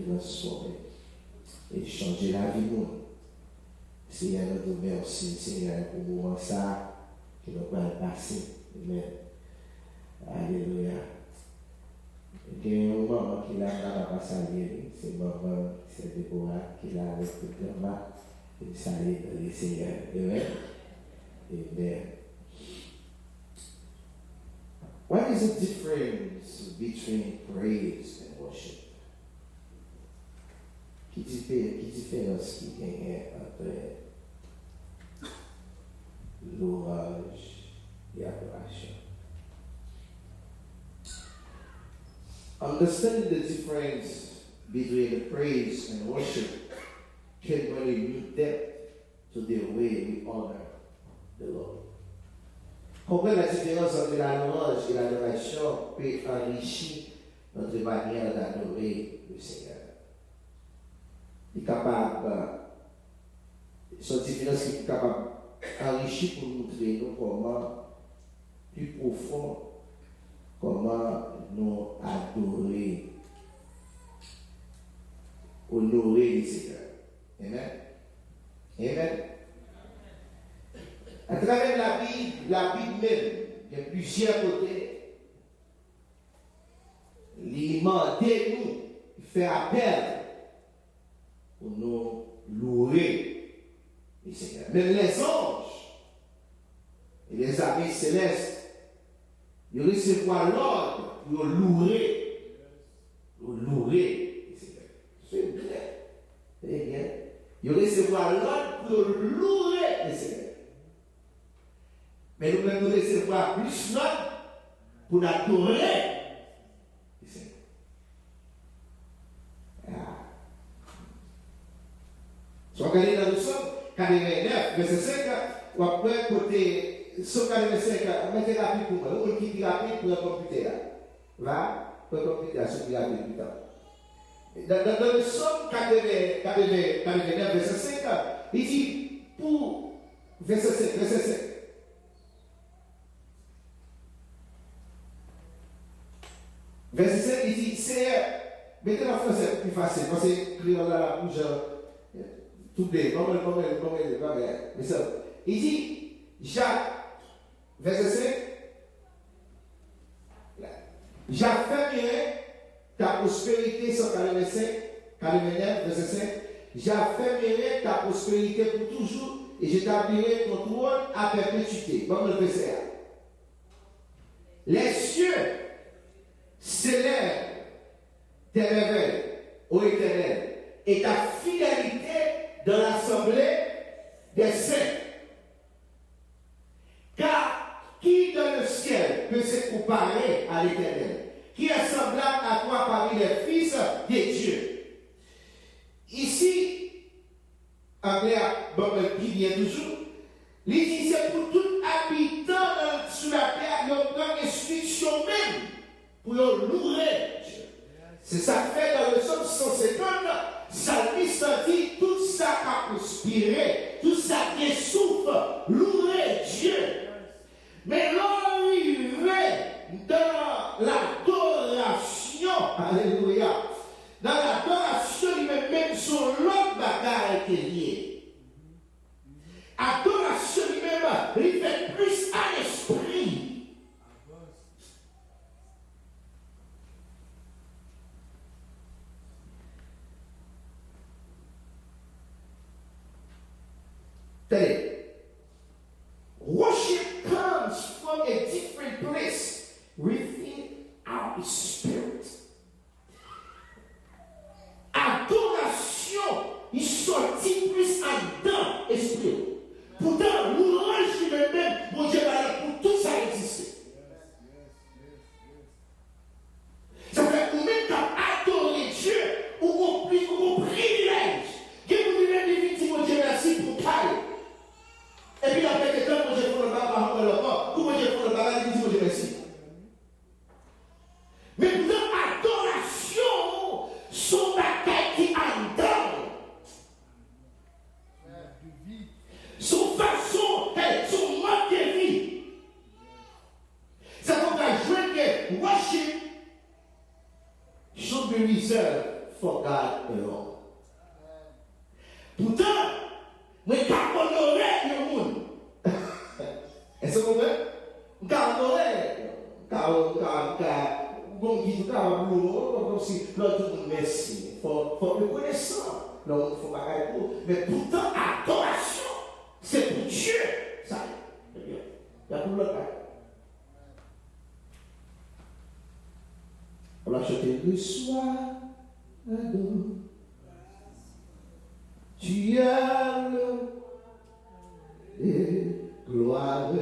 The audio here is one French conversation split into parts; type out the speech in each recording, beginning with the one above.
transformer et changer la vie. Seigneur, nous te remercions, Seigneur, pour le moment ça que nous allons passer. Amen. Alléluia. Il y a un moment qui a pas salué, c'est maman, c'est Déborah qui a avec tout le monde. Et saluer le Seigneur. Amen. Amen. What is the difference between praise and worship? Qui différence qui gagne entre louange et adoration? Understanding the difference between the praise and worship can bring a new depth to the way we honor the Lord. Comprendre la différence entre la louange et l'adoration peut enrichir notre manière d'adorer le Seigneur. Il est capable, cette différence qui est capable d'enrichir pour nous montrer comment plus profond, comment nous adorer, honorer le Seigneur. Amen. Amen. À travers la Bible même, il y a plusieurs côtés. L'imiter nous, fait appel pour nous louer le Seigneur. Même les anges et les amis célestes, ils recevront l'ordre pour louer le Seigneur. C'est vrai. C'est bien. Ils recevront l'ordre pour louer le Seigneur. Mais nous-mêmes, nous recevrons plus l'ordre pour adorer le Seigneur. Soit regardez dans le Somme 49, verset 5, ou après côté Somme 45, mettez rapide pour moi. Vous qui dit rapide pour le computer là. Va, pour le computer, ce qui est rapide plus tard. Dans le Somme 49, verset 5, il dit pour verset 5. Verset 5, il dit, c'est, mettez en français plus facile, parce que lire là, genre, tout bien, comment, mais ça, il dit, Jacques, verset 5, j'affirmerai ta prospérité, 145, 49, verset 5, j'affirmerai ta prospérité pour toujours, et j'établirai ton trône à perpétuité. Bon, le verset 1. Les cieux célèbre tes merveilles, ô Éternel, et ta fidélité dans l'assemblée des saints. Car qui dans le ciel peut se comparer à l'Éternel? Qui est semblable à toi parmi les fils de Dieu? Ici, anglais, qui vient toujours, il dit c'est pour tout habitant sur la terre, il prend l'instruction même. Pour louer Dieu. C'est ça que fait dans le psaume 150, Salmiste dit tout ça a conspiré, tout ça qui souffre, louer Dieu. Mais l'arrivée dans l'adoration, alléluia, dans l'adoration, il met même son l'autre bagarre qui est lié. Adoration lui-même, il fait plus à l'esprit. Worship comes from a different place within our spirit. Adoration, il sortit plus en dedans esprit. Pourtant, louange lui-même, mon Dieu, pour tout ça exister. Ça fait combien de temps adorer Dieu ou privilège. Que vous lui-même dit, mon Dieu, merci pour parler. Et puis après que quand je fais le bas par le corps, ou je fais le bas, il dit Dieu merci. Mais pour l'adoration, son bagaille qui en donne. Son façon, son mode de vie. C'est comme la joie que worship should be reserved for for God alone. Pourtant, moi, je honoré le monde. Est-ce que vous comprenez? Je honoré. Bon, qui tout à comme si l'autre monde merci. Il faut reconnaissant. Non, il ne faut pas faire pour. Mais pourtant, adoration, c'est pour Dieu. Ça, c'est bien. Il y a pour l'autre. On l'a chanté le soir, adore. Tu as le gloire.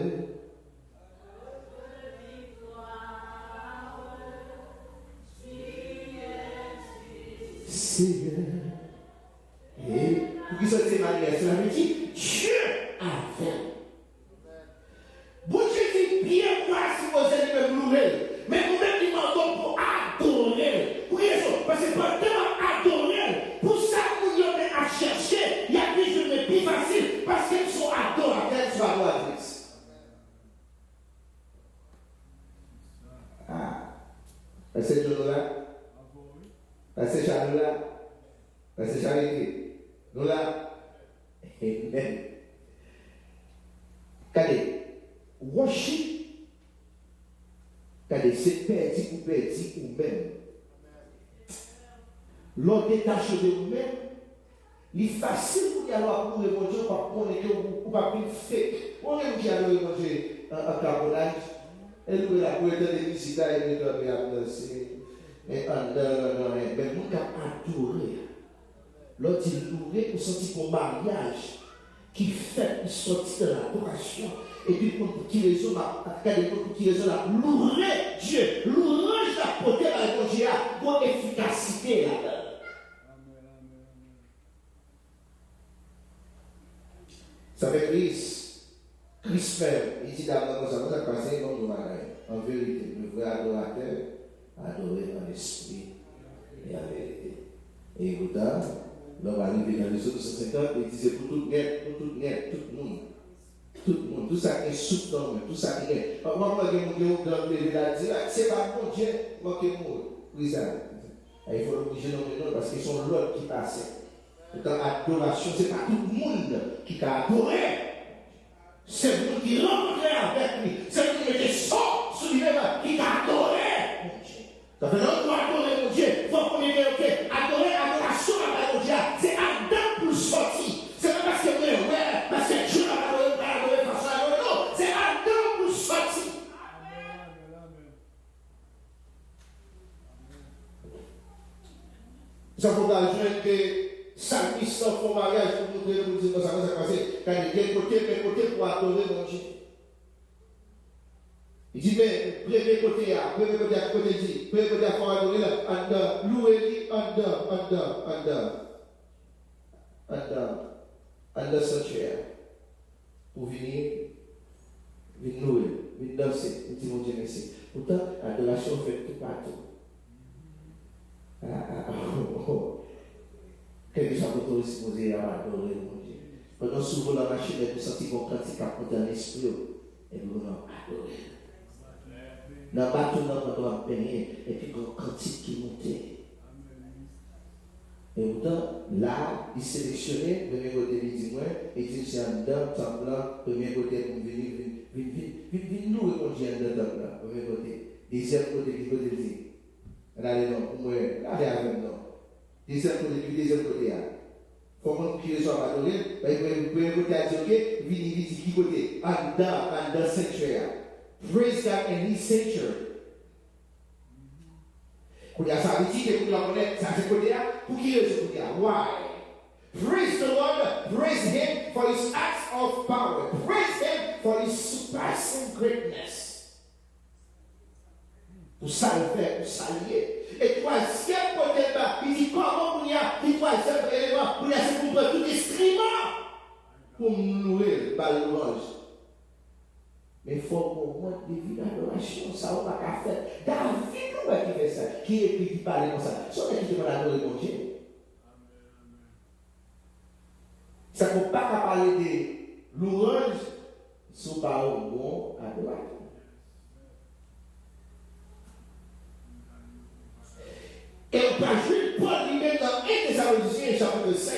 Seigneur. Et pour qui sortir Marie, cela veut dire Dieu a fait. Bon Dieu dit bien moi si vous allez me louer, mais vous-même il m'a donné pour adorer. Pour raison, parce que pour tellement adorer, pour ça que vous avez à chercher, il y a des choses plus faciles parce qu'ils sont adorateurs, ils sont adoratrices. Ah, c'est Jonas. C'est Charles-là. C'est Charité. Nous là. Amen. Regardez. Worship. Regardez, c'est perdu ou même. L'on détache de vous-même. Il est facile pour y aller pour le bon Dieu, pour ne pas plus fake. On aime qui aller manger un carbonage. Et nous, la poète de l'Église, elle doit bien danser. Mais nous avons adoré. L'autre il louait pour sortir pour mariage qui fait pour sortir de l'adoration. Et puis pour qui raison la louer Dieu, louange la portée à la Dieu pour efficacité là-dedans. Ça fait Christ même, il dit d'abord ça va passer comme nous en vérité, le vrai adorateur adorer en esprit et en vérité. Et pourtant, l'homme arrive dans les autres 150 et il dit c'est pour tout le monde. Tout ça qui est sous dans tout ça qui est. Moi, je vais dire, c'est pas bon Dieu, moi qui est il faut l'obliger non parce qu'ils sont l'autre qui passe. Dans l'adoration, ce n'est pas tout le monde qui a adoré. C'est vous qui rencontrez avec lui. C'est vous qui mettez son sur lui-même qui a adoré. Donc, on doit adorer mon Dieu. Il faut qu'on ait adorer, adoration à mon Dieu. C'est Adam pour sortir. C'est pas parce que parce que Dieu n'a pas adoré façon à adorer. Non, c'est Adam pour sortir. Ça faut ajouter que salmiste font mariage pour montrer pour dire comment ça va se passer. Quand il y a des côtés pour adorer mon Dieu. Il dit, mais, premier côté, dit, premier côté, il faut adorer là, louer, under sanctuaire. Pour venir louer, venir danser, il dit, mon Dieu, merci. Pourtant, l'adoration fait tout partout. Quelque chose qu'on peut supposer à adorer, mon Dieu. Pendant souvent la machine, elle peut sentir qu'on pratique à compter en esprit, et nous allons adorer. Dans le bateau, nous allons peigner, et puis qu'on cantique qui montait. Et autant, là, il sélectionnait, premier côté, il dit, et il dit, c'est un dame, semblant, premier côté, pour venir nous, et on dit, un dame, là, premier côté. Deuxième côté, il dit, allez, non, pour moi, allez avec nous. Deuxième côté, là. Faut qu'on puisse soit adoré, le premier côté a dit, ok, vini, qui côté? Under sanctuary. Praise God in His sanctuary. Quand il y a ça, il dit que vous la connaissez, ça c'est côté là, pour qui est ce côté là? Why? Praise the Lord, praise Him for His acts of power, praise Him for His surpassing greatness. Pour ça le faire, pour s'allier. Et troisième côté là, il dit comment vous y a, il troisième élément, vous y a c'est pour prendre tout instrument pour nous louer, par louange. Mais il faut qu'on monte des vies d'adoration, ça on va pas faire. David, qui fait ça? Qui écrit, qui parle comme ça? Ce n'est qui demande d'adorer mon Dieu. Ça ne peut pas parler de louange sous parole bon adorateur. Et on peut jouer Paul lui-même Thessaloniciens, chapitre 5,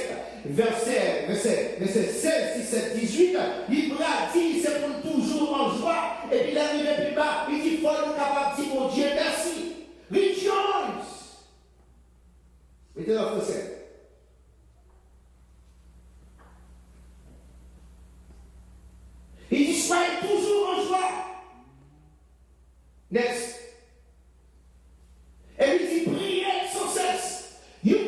verset 16, 17, 18, il a dit, c'est pour toujours en joie. Et puis, il arrive plus bas, il dit, il faut être capable de dire, mon Dieu, merci. Rejoice. Mettez le français. Il dit, soyez toujours en joie. Next. Et il dit, priez sans cesse. Il y a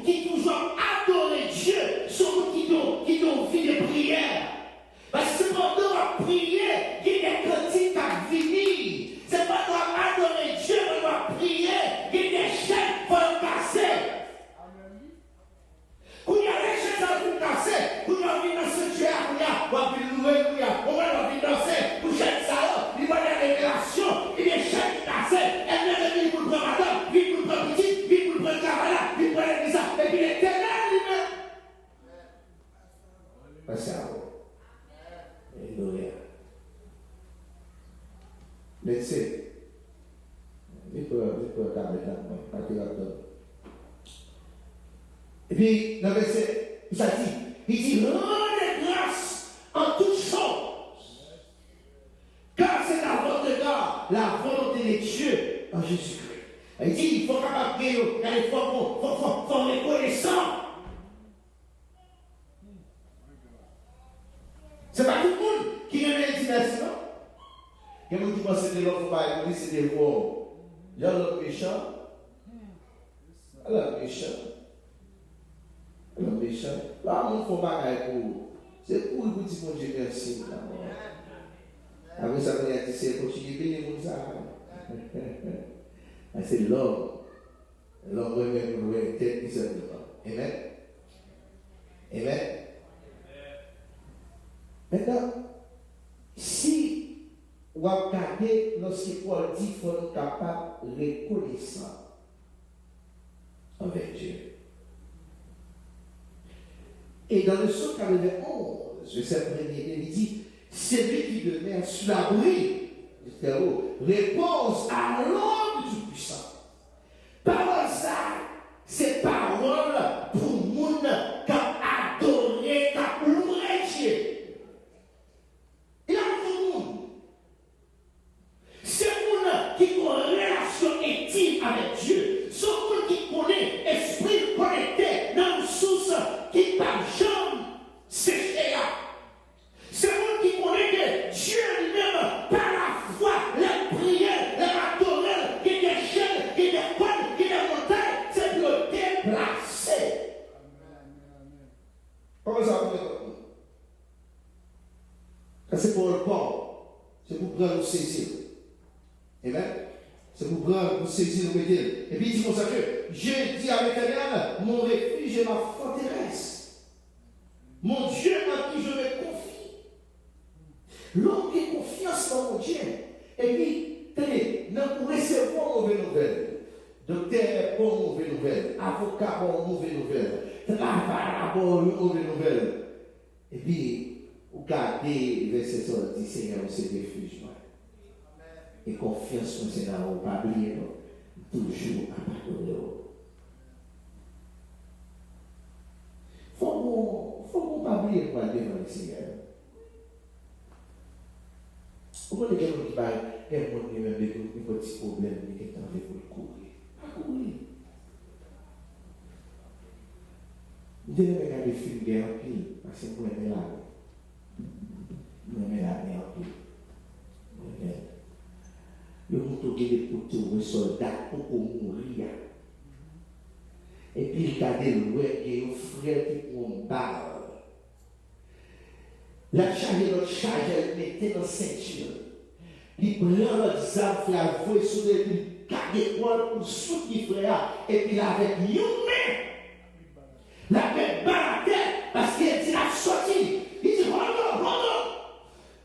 qui toujours adorent Dieu, sont qui ont vie de prière. Parce que pendant la prière, il y a des cantiques à venir. C'est pas pour adorer Dieu, mais pour prier, il y a des chaînes pour le casser. Quand il y a des chaînes pour le casser, quand il y a envie de se tuer, on va louer, on va envie de danser, pour chaque salon, il va y avoir des révélations, il y a des chaînes qui cassent, elle est venue pour le prendre madame, puis pour le prendre petit, puis pour le prendre cavalier, puis pour le ça, et puis l'éternel lui-même. Passez à vous. Alléluia. Let's say. Et puis, dans le verset, ça dit, il dit, rendez grâce en toutes choses. Car c'est la volonté de Dieu en Jésus-Christ. Il dit, il faut capable de il faut reconnaissant. C'est pas tout le monde qui aime les dynasties, non? Il y a des gens qui pensent que l'autre va dire c'est des voix. Il y a l'autre méchant. Alors, méchant. Alors, méchant. Là, on faut pas pour. C'est pour vous dire mon Dieu merci. Après ça, on a dit c'est continuer de bénir ça. C'est l'homme. L'homme remet pour le tête qui se devant. Amen. Amen. Maintenant, si vous regardez lorsque Paul dit qu'il faut être capable de reconnaissant avec Dieu. Et dans le psaume 91, verset 1er, il dit, c'est lui qui demeure sous l'abri du terreau, repose à l'ombre du puissant. Parole ça, c'est parole pour le monde qui a adoré, qui a loué Dieu. Il y a tout le monde. C'est monde qui a une relation intime avec Dieu. Ce monde qui connaît esprit connecté dans une source qui par jamais séché. C'est monde qui connaît que Dieu lui-même, par la foi, la prière, la adorer, qui des chaînes, qui des côtes, qui des montagnes, c'est pour le déplacer. Comment ça vous fait? C'est pour le corps. C'est pour prendre le saisir. Amen. C'est pour prendre le saisir le médium. Et puis il dit comme ça que Dieu dit à l'Éternel, mon refuge et ma forteresse. Mon Dieu en qui je me confie. L'homme qui a confiance dans mon Dieu. Et puis, tenez, nous recevons mauvaise nouvelle. Docteur, bon mauvaise nouvelle. Avocat, bon mauvaise nouvelle. Travail, bon mauvaise nouvelle. Et puis, vous gardez le verset sur le dit Seigneur, c'est refuge. Et confiance au Seigneur, on ne va pas oublier, toujours à pardonner. Il ne faut pas oublier pour aller devant le Seigneur. Vous voyez quelqu'un qui parle, il y a même des petits problèmes, mais qui est en train de courir. Pas courir. Vous devez regarder des films de en pile, parce que vous aimez la vous aimez la mer en pile. Vous avez des couteaux, des soldats pour mourir. Et puis, il y a des lois, il y a un frère qui prend une balle. La charge, l'autre charge, elle mettait dans la ceinture. Il prend l'autre arme, il a voué sur les cadets pour soutenir frère. Et puis, avec une main, la main bat la tête parce qu'il dit la sortie. Il dit, hold on.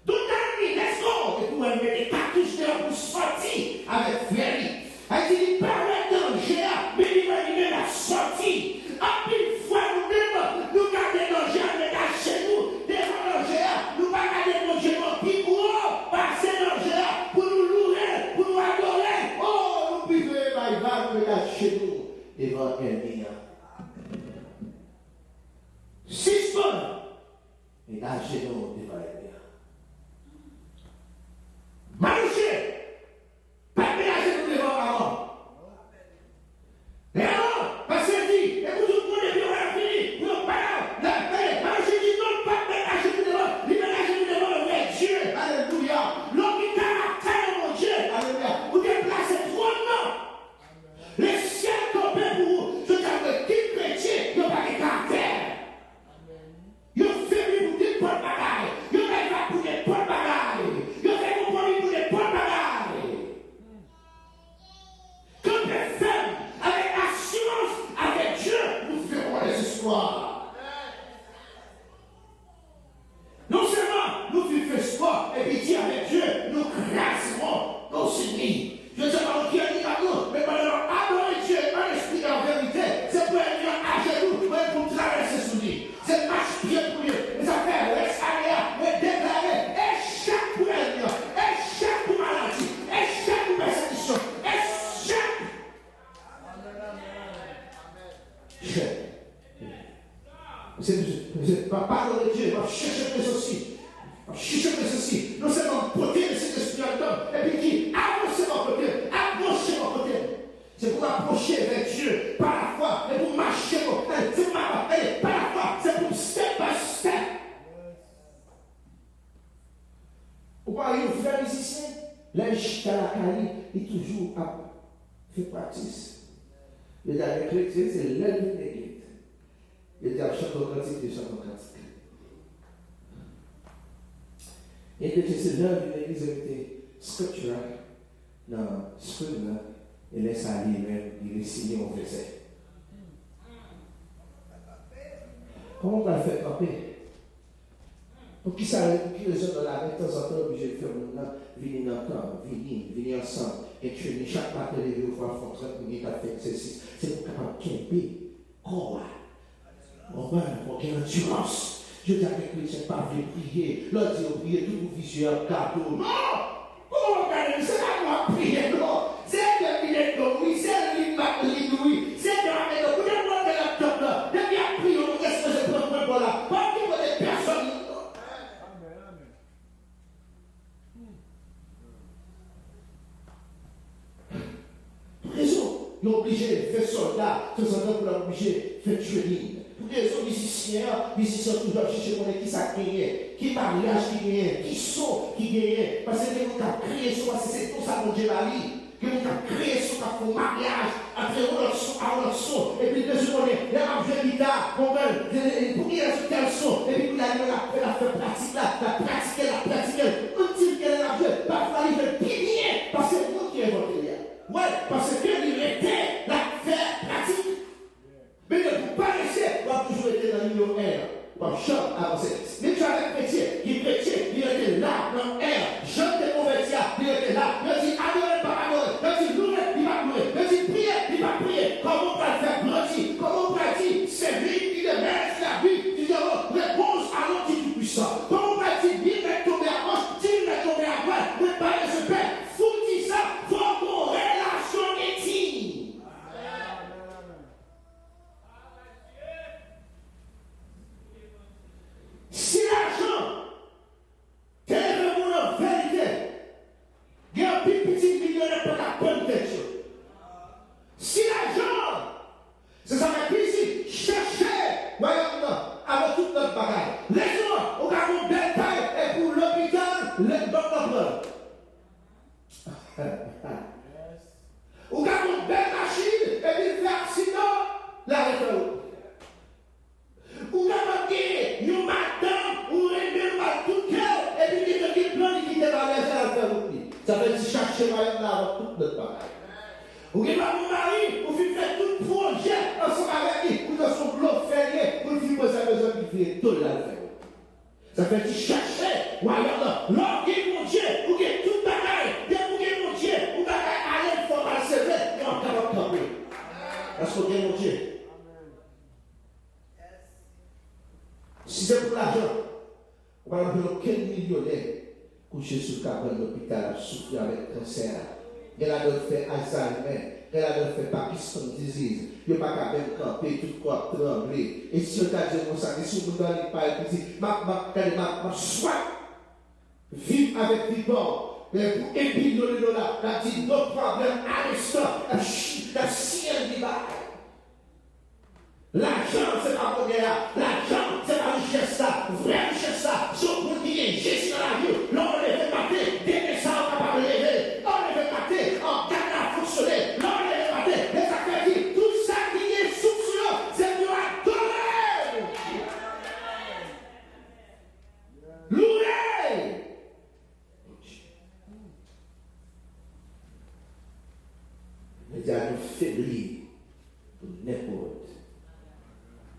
Don't tell me, let's go. Et puis, elle met des cartouches là pour sortir avec Ferry. Elle dit, il paraît danger, mais il va lui la sortie. En une fois, nous-mêmes, nous gardons danger, mais chez nous, devant danger, nous pas garder danger, puis pour passer danger, pour nous louer, pour nous adorer. Oh, nous vivons, il va nous chez nous, devant elle. l'ennemi. Six bonnes. Et là, j'ai devant l'ennemi. Marchez. Pas de ménager pour les voir avant. Et alors, parce qu'il dit, écoute, tout le monde est bien fini. Vous n'avez pas là. Marchez dit non, pas de ménager pour les voir. Les ménager pour les voir, mais Dieu. Alléluia. L'homme qui caractère, mon Dieu. Alléluia. Vous déplacez trop de noms. Les ciels tombent pour vous. Je t'avoue, qui chrétien, il n'y a pas de caractère. Il fait pour des bonnes bagailles. Il fait pour des bonnes bagailles. Il fait pour des bonnes bagailles. Quand les femmes, avec assurance, avec Dieu, nous ferons les espoirs. Non seulement nous vivons espoir, et puis dire avec Dieu, nous crasserons nos ennemis. Je ne sais pas qui a dit à nous, mais pendant adorer Dieu en esprit et en vérité, c'est pour être à genoux, pour traverser sous lui. C'est marche pied pour lui. Les affaires, laisse aller, mais déclarer, échec pour elle, échec pour maladie, échec pour persécution, échec. C'est pas parler de Dieu, va chercher ceci. Chercher ceci. Non seulement côté de cet esprit d'homme, et puis dit, avancez mon côté, approchez mon côté. C'est pour approcher vers Dieu par la foi, et pour marcher mon côté. C'est pour m'appeler par la foi, c'est pour step by step. Vous voyez, le frère musicien, l'ingénieur à la Cali, il toujours fait practice. Le dernier chrétien, c'est l'œuvre de l'église. Il dit à chaque cantique de chaque cantique. Et que c'est l'œuvre de l'église était scripturale dans le script là, et laisse aller même, il est signé au verset. Comment on va le faire camper? Pour qui ça pour qui les gens dans la vie, de temps en temps, obligés de faire maintenant, venir dans le temps, venir ensemble, et tuer chaque matin, les deux fois, font 30 minutes à faire exercice. C'est pour capable de camper. Quoi? On va avoir une endurance. Je dis à mes chrétiens, pas de prier. L'autre dit, on prie tout pour visuel, gâteau. Non! Comment on gagne? C'est pas moi prier, non. C'est le billet de oui, c'est le lit oui, c'est le ramène. Vous devez voir le laptop là. Depuis à prier, on qu'est-ce que je prends pour là? Pas qu'il y ait des personnes. Raison, ils ont obligé de faire soldat, de temps en temps pour l'obliger de faire tuer. Pour les autres musiciens toujours chercher qui ça gagne, qui mariage qui gagne, qui sont qui gagne. Parce que nous avons créé ça, c'est tout ça mon Dieu la vie. Que nous avons créé ça pour mariage, après on leur son, et puis deux secondes, il y a un jeu guitare, pour qu'il y ait un tel son, et puis il a fait pratique là, la pratiquer, on dit qu'elle est la jeu, parfois il veut pigner, parce que c'est nous qui inventons. Ouais, parce que il était la faire pratique. Mais ne vous pas laisser, on va toujours être dans l'union air. On va chanter avancer. Mais tu as un chrétien, il était là, dans l'air. Jean de converti, il était là. Il dit, adorez, pas adorer. Il dit, louer, il va louer. Il dit, prier, il va prier. Comment on va le faire grandir? Comment on va dire, c'est lui qui le mérite la vie. Tu dis, réponse à l'anti puissant. Comment on va dire, il va tomber à gauche, il va tomber à droite. Mais pas de ce père. Foutis ça, faut qu'on relation intime. Si l'argent, tel que mon en vérité, il y a un petit millionnaire pour la bonne tête. Si l'argent, c'est ça qui est ici, cherchez, voyons avec toute notre bagaille. Laissez-moi, on a une belle taille, et pour l'hôpital, le docteur. On a une belle machine, et puis il fait accident, la réforme. Ou d'abord, nous madame, ou remet mal tout cœur, et puis il plan qui était dans les à faire oublier. Ça veut dire chercher moyen là toute notre bagaille. Ou qui va mon mari, ou qui fait tout projet ensemble avec lui, ou dans son bloc férié, ou qui pose sa maison qui fait tout la faire. Ça veut dire chercher moyen là. L'homme qui est mon Dieu, ou qui est tout bagaille, ou qui est mon Dieu, ou bagaille à l'aide pour mal sévère, et on capable de tomber. Parce qu'on est mon Dieu. Si c'est pour l'argent, on va appeler aucun millionnaire couché sur le cabane de l'hôpital, souffrir avec cancer. Il a d'autres fait Alzheimer, elle a fait Pakistan disease. Il n'y a pas qu'à même camper, tout corps trembler. Et si on t'a dit comme ça, et si on me donne pas, il dit, ma soit, vivre avec Vibor, pour épiler le dollar, la dit, nos problèmes à l'instant, la ciel du bail. L'argent, c'est pas pour l'argent, c'est la richesse, la vraie richesse, son pour dire, Jésus dans la vie, l'on lève matin, dès que ça, on va pas lever, on lève matin, on garde à fonctionner, l'on lève matin, les affaires qui, tout ça qui est sous c'est pour adorer. Louer. Mais il y a une faiblir pour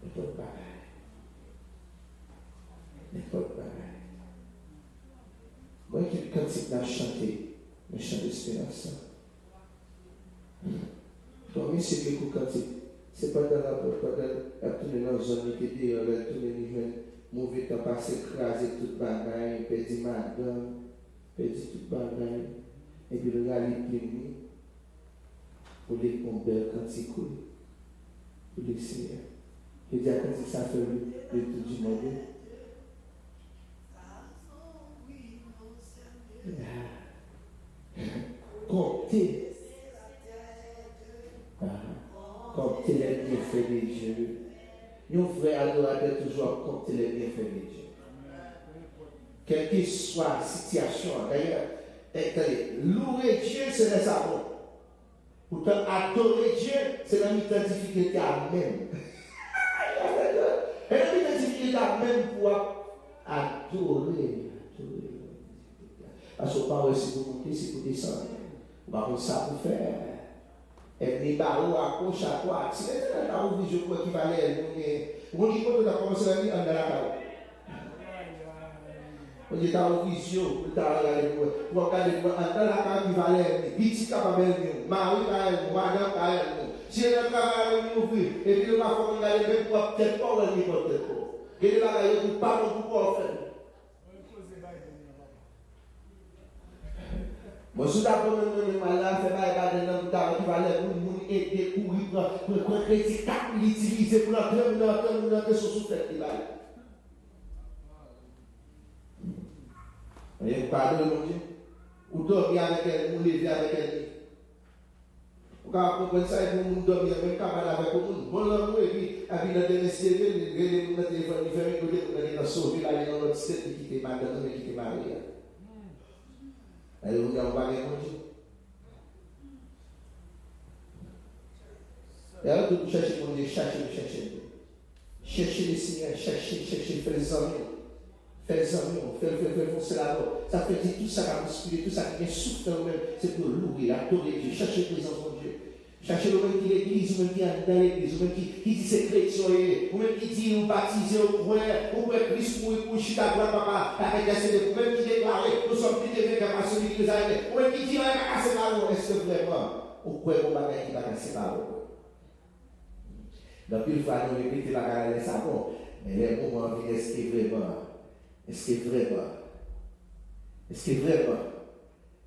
n'importe bagaille. N'importe bagaille. Moi, quand il a chanté, le chant d'espérance, comme c'est que quand c'est pas dans la porte, quand il dans la zone qui était dans tous les niveaux, mauvais temps passé, écraser toute bagaille, perdu madame, perdu toute bagaille, et puis le gars il plein pour les combler quand il coule, pour les Seigneur. Je dis à quand ça fait le tout du monde. Comptez. Comptez les bienfaits de Dieu. Nous, frères adorateurs, toujours compter les bienfaits de Dieu. Quelle que soit la situation, d'ailleurs, louer Dieu, c'est le savon. Pourtant, adorer Dieu, c'est la difficulté à même. Et la difficulté à même pour adorer. Parce que pas si vous montez, si vous descendez. Vous n'avez pas ça pour faire. Et les barreaux à gauche, à droite. Si vous avez un vision qui va aller, vous dites que vous avez commencé à dire en la carreau. On dit dans la vision, vous regardez en la carreau qui va aller, petit capable de Marie va aller, madame va aller. Si elle a travaillé avec nous, et puis on va faire regarder même pour peut-être pas, on va dire peut-être pas. Et là, il n'y a pas de pouvoir faire. Moi, je suis d'accord avec nous, là, c'est pas des gens qui vont aller pour aider, pour critiquer, pour l'utiliser, pour l'entrer sur sous tête. Vous voyez, pardon, mon Dieu. Ou dormir avec elle, ou lever avec elle. Vous comprenez ça, et vous dormir avec camarade avec vous. Bon, là, et puis, avec la dernière série, vous avez le téléphone, vous avez écouté, vous avez sauvé, là, il y a notre tête qui était madame, qui était mariée. Allez, vous avez parlé, mon Dieu. Et alors, vous cherchez, mon Dieu, cherchez. Cherchez les Seigneurs, cherchez, faites les amis. Faites les amis, faites foncer la voix. Ça fait dire tout ça qui a bousculé, tout ça qui est souffle dans même, c'est pour louer, adorer Dieu, chercher la présence de Dieu. Cherchez le même qui est l'église, ou même qui est dans l'église, ou même qui dit c'est chrétien, ou même qui dit nous baptiser, ou même Christ pour chita gloire papa, avec la CD, ou même qui déclare, nous sommes plus des réclamations de l'Église, ou même qui dit, on va casser par vous, est-ce que vraiment, ou quoi, on va casser par vous. Donc, une fois, nous répétons la carrière des savons, mais les moments viennent, est-ce que vraiment,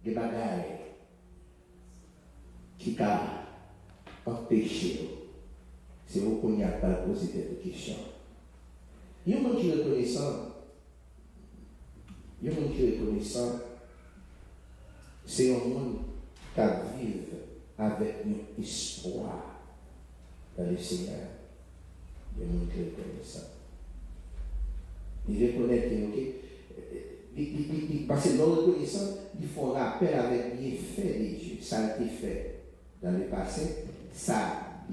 des bagailles qui t'a empêché, c'est vous qu'on n'y a pas posé cette question. Il y a un monde qui est reconnaissant, c'est un monde qui vit avec un espoir dans le Seigneur. Il y a un monde qui est reconnaissant. Il reconnaît que, parce que dans le reconnaissant, il faut rappel avec les faits de Dieu. Ça a été fait dans le passé, ça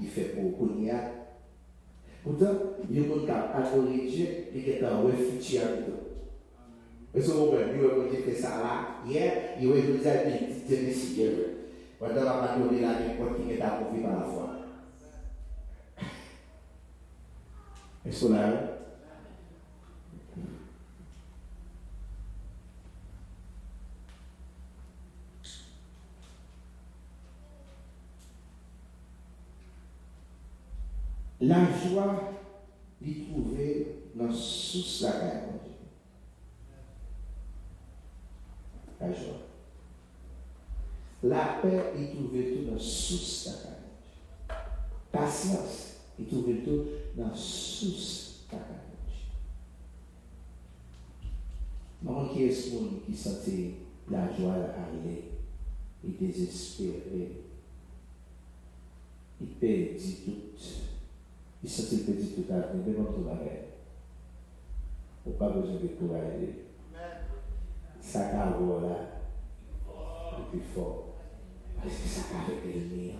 il fait pour Kounia. Pourtant, il y a un cas adorer Dieu et qui est un futur. Parce que vous avez fait ça là, hier, il y a eu des amis qui étaient décidés. Pendant la patrouille, là, il y a un qui est approuvé par la foi. Est-ce qu'on a? La joie d'y trouver dans sous la gagne. La joie. La paix est trouvée tout dans la source de la patience est trouvée tout dans la source de la maman qui est ce monde qui sentait la joie arriver, il désespéré, il perdit tout, il sentait perdre tout à l'heure, mais même tout l'arrêt. On n'a pas besoin de courager. Ça carreau là, le plus fort. Parce que ça va avec l'ennemi.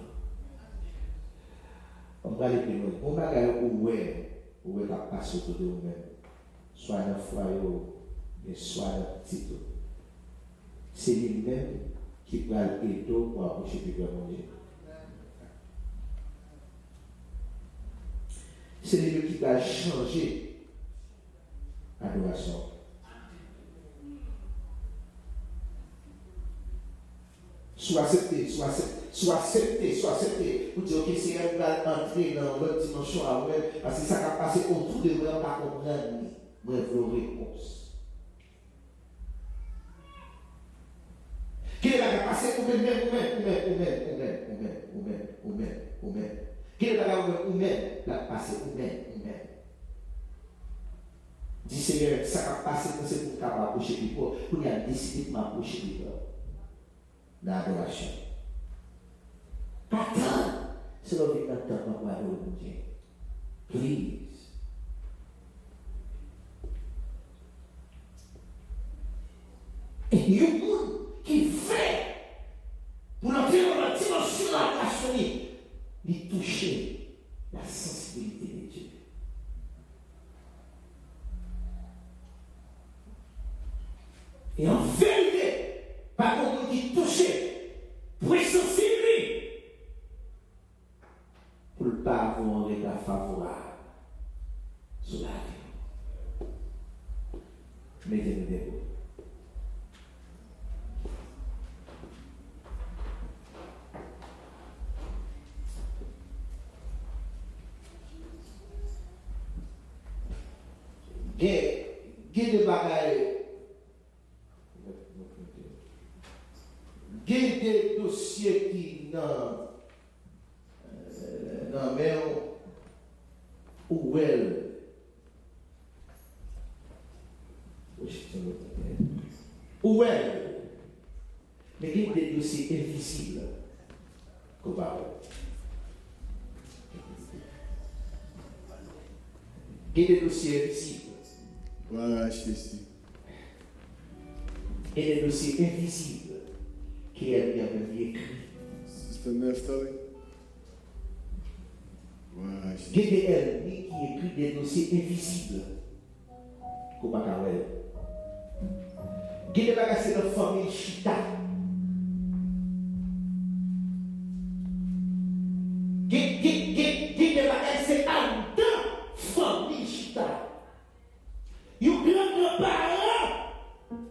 On va aller plus loin. On va aller où est la passe autour de nous-mêmes. Soit dans le foyer, mais soit dans le petit. C'est lui-même qui va aider pour approcher du grand Dieu. C'est lui qui va changer l'adoration. Soit accepté. Pour dire que c'est elle va entrer dans l'autre dimension à vous, parce que ça va passer autour de moi, pas comprendre vos réponses. Quelle est la capacité pour même. Quelle est la capacité la passer vous-même. Dis Seigneur, ça va passer quand c'est pour m'approcher du corps, pour y a décidé de m'approcher du corps. Dans l'adoration. Attends, c'est le but d'attendre pour aller au Dieu. Please. Et il y a un monde qui fait pour entrer dans la dimension de l'adoration, il toucher la sensibilité de Dieu. Et en vérité, par contre, qui touché, pour être sensible, pour ne pas avoir un regard favorable sur la vie. Mettez-nous debout. Il y a des bagailles. Il y a des dossiers qui n'ont même où elle. Où elle. Mais il y a des dossiers invisibles qu'on va avoir. Il y a des dossiers invisibles. Voilà, Jésus. Et des dossiers invisibles qui est bien écrit. C'est une story. Voilà, Jésus. Il y a des ennemis qui écrit des dossiers invisibles. Qu'on va faire. Il y a des bagages de la famille Chita. Il y a des bagages c'est en deux familles Chita. Il y a grand parents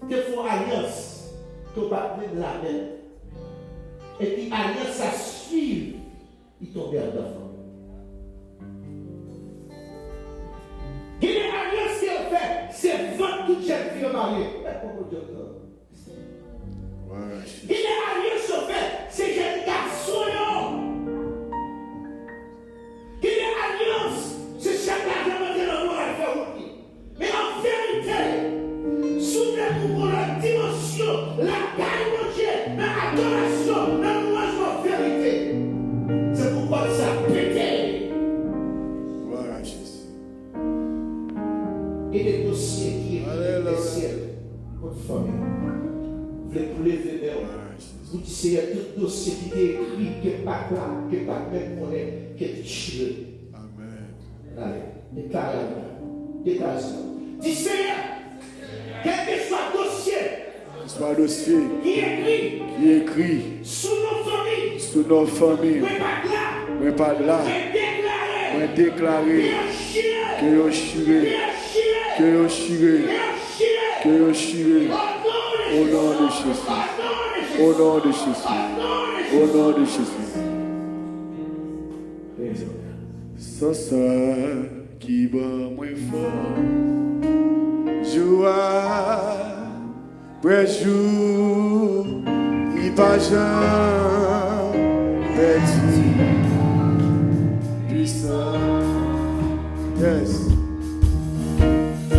qui font alliance. Qui ne pas de la même. Et puis alliance à suivre. Ils tombent en enfant. Il y a des alliances qui ont fait. C'est votre toute jeune fille mariée. Voilà, Il y a des alliances qui ont fait. C'est jeune garçon. Il y a des alliances. C'est chaque argent dans le monde à faire aussi. Mais en vérité, souvenez-vous pour la dimension, la taille de Dieu, l'adoration, la louange en vérité. C'est pourquoi ça a pété. Voilà, Jésus. Et des dossiers qui écrivent des ciels, votre famille. Vous voulez pour lever vers vous dites, Seigneur, tout dossier qui est écrit, qui n'est pas là, qui n'est pas même monnaie, qui est tiré. Amen. Allez, déclarez-le. Déclarez-le. Dis Seigneur, quel que soit le dossier Soit dossier qui est écrit sous nos familles, mais pas de là, mais déclaré, que yo chiré, au nom de Jésus, au nom de Jésus, au nom de Jésus. C'est ça qui va moins fort. Joie, après jour, il pas jamais perdu. Puissant. Yes.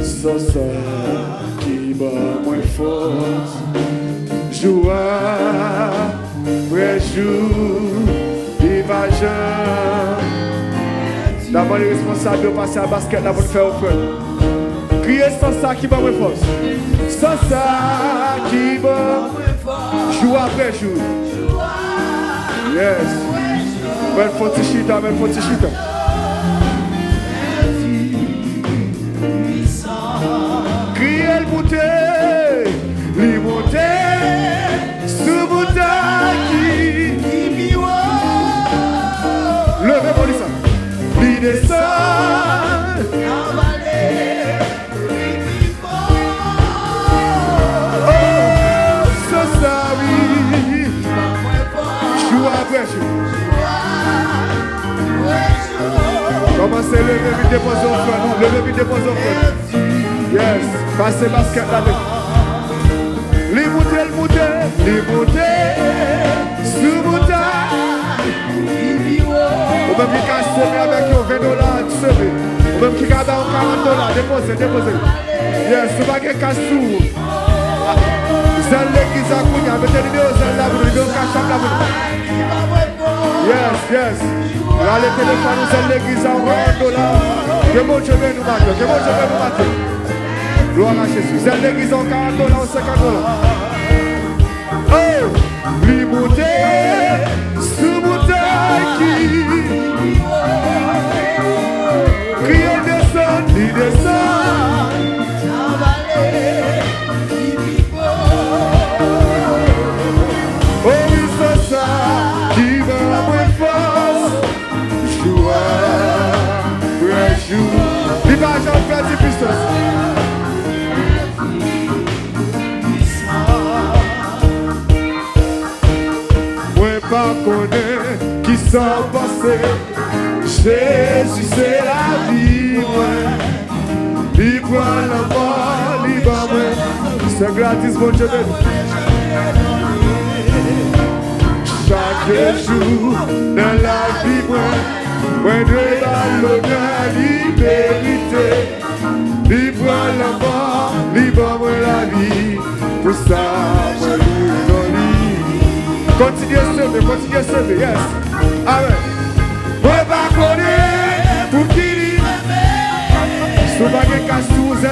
C'est ça qui bat moins fort. Jour après jour, il va jamais. D'abord, les responsables de passer à basket là pour faire au feu. Criez sans ça qui bat moins fort. Sans ça qui bat jour après jour. Yes. Belle faute chita, belle faute chita. Criez le monter, les monter, sous montagne qui levez-moi ça. Lui descend, oh, ça oui, jour après jour. Commencez le lever, déposer au feu, le lever, déposer au feu. Yes, passez basket là-dedans. Les montées, sous montagne. Ou même qui a semé avec $20, semé. Ou même qui a $40, déposez. Yes, ou pas qui a sous. Zèle l'église à Kounia, mettez l'idée aux zèle là-bas, l'idée au cachap là-bas. Yes. Allez, téléphone, nous zèle l'église à $1. Que bon Dieu veut nous battre, Gloire à Jésus. Zèle l'église en $40, $50. Oh, l'immonté, sous montagne qui criez descend, il descend. Oh oui, c'est ça qui va moins force. Jour après jour. Il va jamais faire de puissance. Pas connaître qui s'en passé. Jésus c'est la vie, il prend la mort, il va moi. C'est gratis, mon Dieu. Chaque jour dans la vie, moi de l'honneur, liberté. Il prend la mort, il va moi la vie. Pour ça, moi continuez à semer, yes. Amen. Moi, pas connaître pour qui il est. Si vous n'avez pas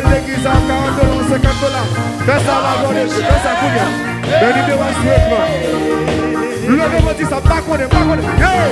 l'église à $40, $50. Fais ça la bonne église, fais ça pour bien. Venez de voir sur le plan. Levez-moi dit ça, pas connaître. Yeah.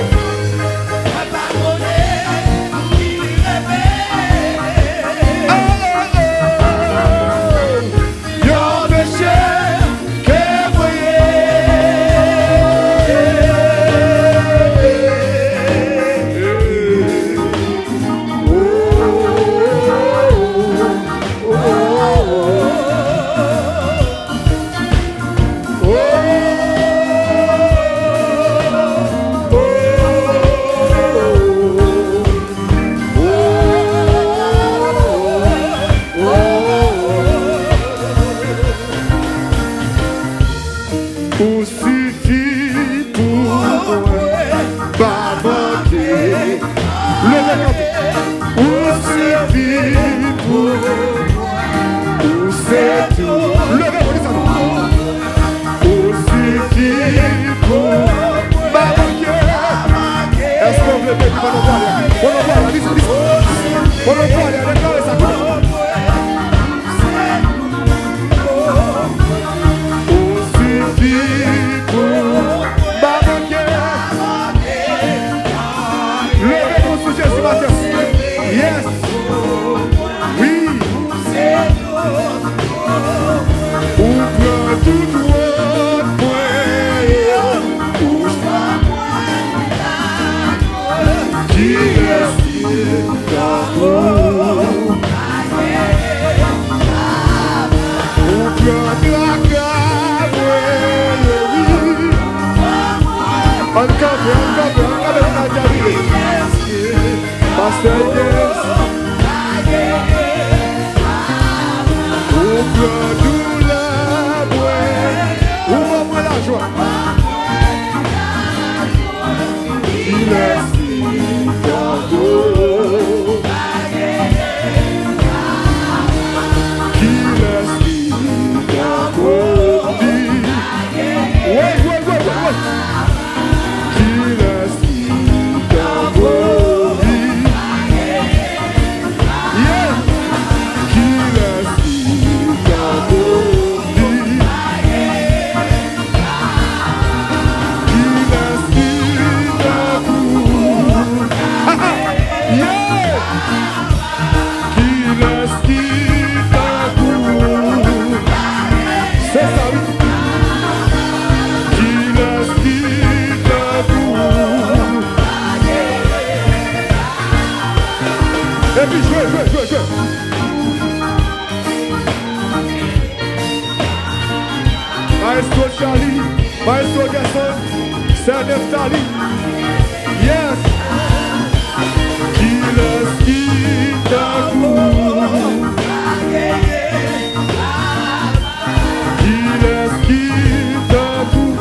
Joie. Et puis jouez. Maestro Charlie, Maestro Gaston, c'est Neftali. Yes. Il est qui t'a couru. Il est qui t'a couru.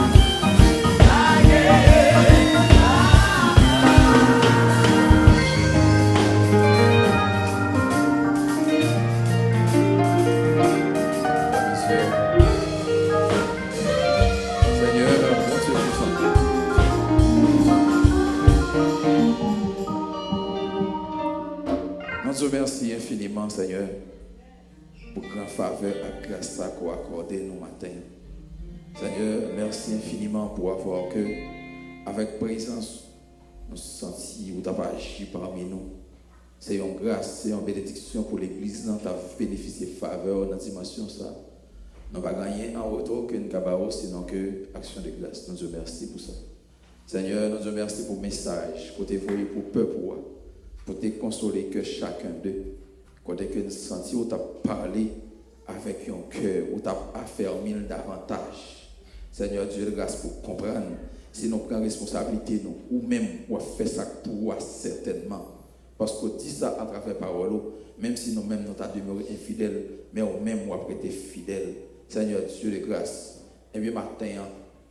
Nous te remercions infiniment, Seigneur, pour grande faveur et grâce à quoi accorder nous matin. Seigneur, merci infiniment pour avoir que, avec présence, nous sentis où tu as agi parmi nous. C'est une grâce, c'est une bénédiction pour l'Église, nous avons bénéficié de faveur dans la dimension ça. Nous n'avons pas gagné en retour qu'une cabao, sinon que action de grâce. Nous te remercions pour ça. Seigneur, nous te remercions pour le message, pour tes voyer pour le peuple, pour te consoler que chacun d'eux. Quand tu as senti où tu as parlé avec un cœur, où tu as affermi davantage. Seigneur Dieu, grâce pour comprendre. Si nous prenons responsabilité, nous, ou même on fait ça pour toi certainement. Parce qu'on dit ça à travers la parole, même si nous-mêmes nous avons demeuré infidèles, mais nous-mêmes nous avons été fidèles. Seigneur Dieu de grâce. Et bien matin,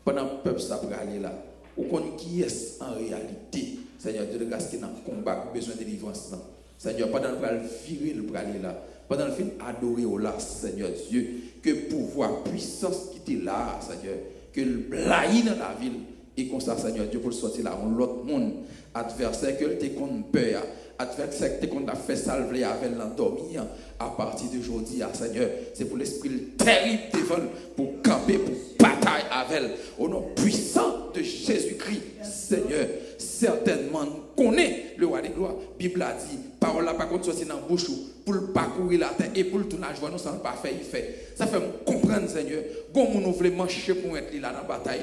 pendant que le peuple s'apprête aller là, ou qu'on qui est en réalité, Seigneur Dieu de grâce qui est dans le combat, besoin de délivrance. Seigneur, pendant que le virer le bras là, pendant le film adorer au là, Seigneur Dieu, que pouvoir, puissance qui était là, Seigneur, que le blaye dans la ville, et comme ça, Seigneur Dieu, pour le sortir là, on l'autre monde, adversaire que tu contre peur, adversaire que tu as fait salver avec l'endormi, à partir d'aujourd'hui, Seigneur, c'est pour l'esprit terrible devant, pour camper, pour bataille avec elle, au nom puissant de Jésus-Christ, Seigneur, certainement, nous connaissons le roi des gloires. La Bible a dit, parole là, par contre, sortir dans la bouche, pour le parcourir la terre et pour le tournage, nous ne pas faire, il fait. Ça fait comprendre, Seigneur, comment nous voulons marcher pour être là dans la bataille.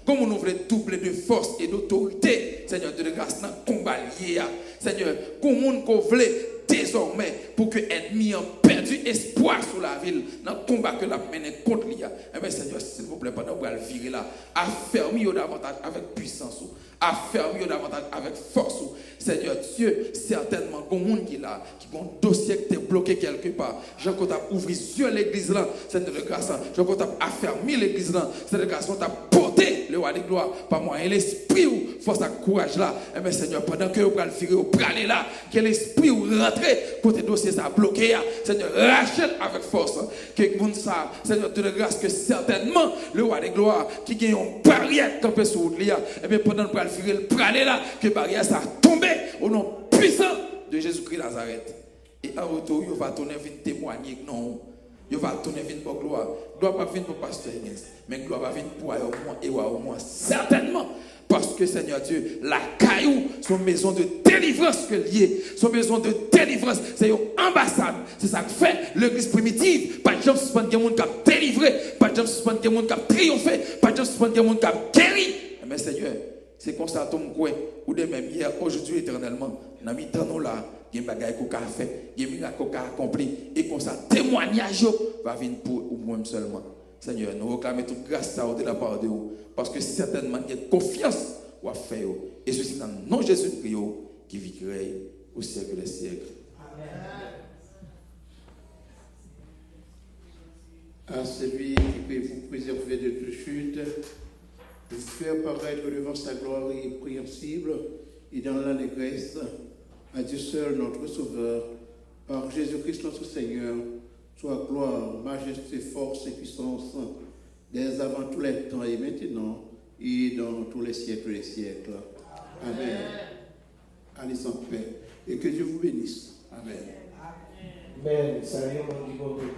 Comment nous voulons doubler de force et d'autorité, Seigneur, de grâce dans le combat lié. Seigneur, comment nous voulons désormais pour que l'ennemi ait perdu espoir sur la ville dans le combat que la mené contre lui. Eh bien, Seigneur, s'il vous plaît, pendant que vous le virer là, affermis davantage avec puissance, affermis davantage avec force. Seigneur Dieu, certainement, il y a des gens qui là, qui ont un dossier qui est bloqué quelque part. Je veux ouvrir les yeux l'église là, Seigneur de grâce. Je veux affermir l'église là, Seigneur de grâce. On t'a porté le roi de gloire par moi. Et l'esprit ou force à courage là. Eh bien, Seigneur, pendant que vous allez virer, vous allez là, que l'esprit ou rentrer, côté dossier ça bloqué. Seigneur, rachète avec force. Que vous ça, Seigneur de grâce, que certainement, le roi de gloire qui gagne une barrière campée sur lui. Eh bien, pendant que vous allez virer, vous allez là, que barrière ça tombe. Au nom puissant de Jésus-Christ Nazareth. Et en retour, il va tourner venir témoigner que non. Il va tourner venir pour gloire. Gloire pas venir pour pasteur Inès, mais gloire va venir pour au moins et au moins certainement. Parce que Seigneur Dieu, la caillou, son maison de délivrance que lié, son maison de délivrance, c'est une ambassade. C'est ça que fait l'église primitive. Pas de gens suspendre des gens qui ont délivré, pas de gens suspendre des gens qui ont triomphé, pas de gens suspendre des gens qui ont guéri. Mais Seigneur, c'est comme ça, ou de même hier, aujourd'hui, éternellement, nous avons mis dans nous là, il y a des choses qu'on a fait, il y a des choses qu'on a accompli, et comme ça, témoignage va venir pour nous-mêmes seulement. Seigneur, nous réclamons toute grâce de la part de vous, parce que certainement, il y a confiance à faire, et ceci dans le nom de Jésus-Christ, qui vivrait au siècle des siècles. À celui qui peut vous préserver de toute chute, vous faire paraître devant sa gloire irrépréhensible et dans l'allégresse, à Dieu seul notre Sauveur, par Jésus-Christ notre Seigneur, soit gloire, majesté, force et puissance, dès avant tous les temps et maintenant, et dans tous les siècles des siècles. Amen. Allez sans paix, et que Dieu vous bénisse. Amen. Amen. Salut, mon Dieu,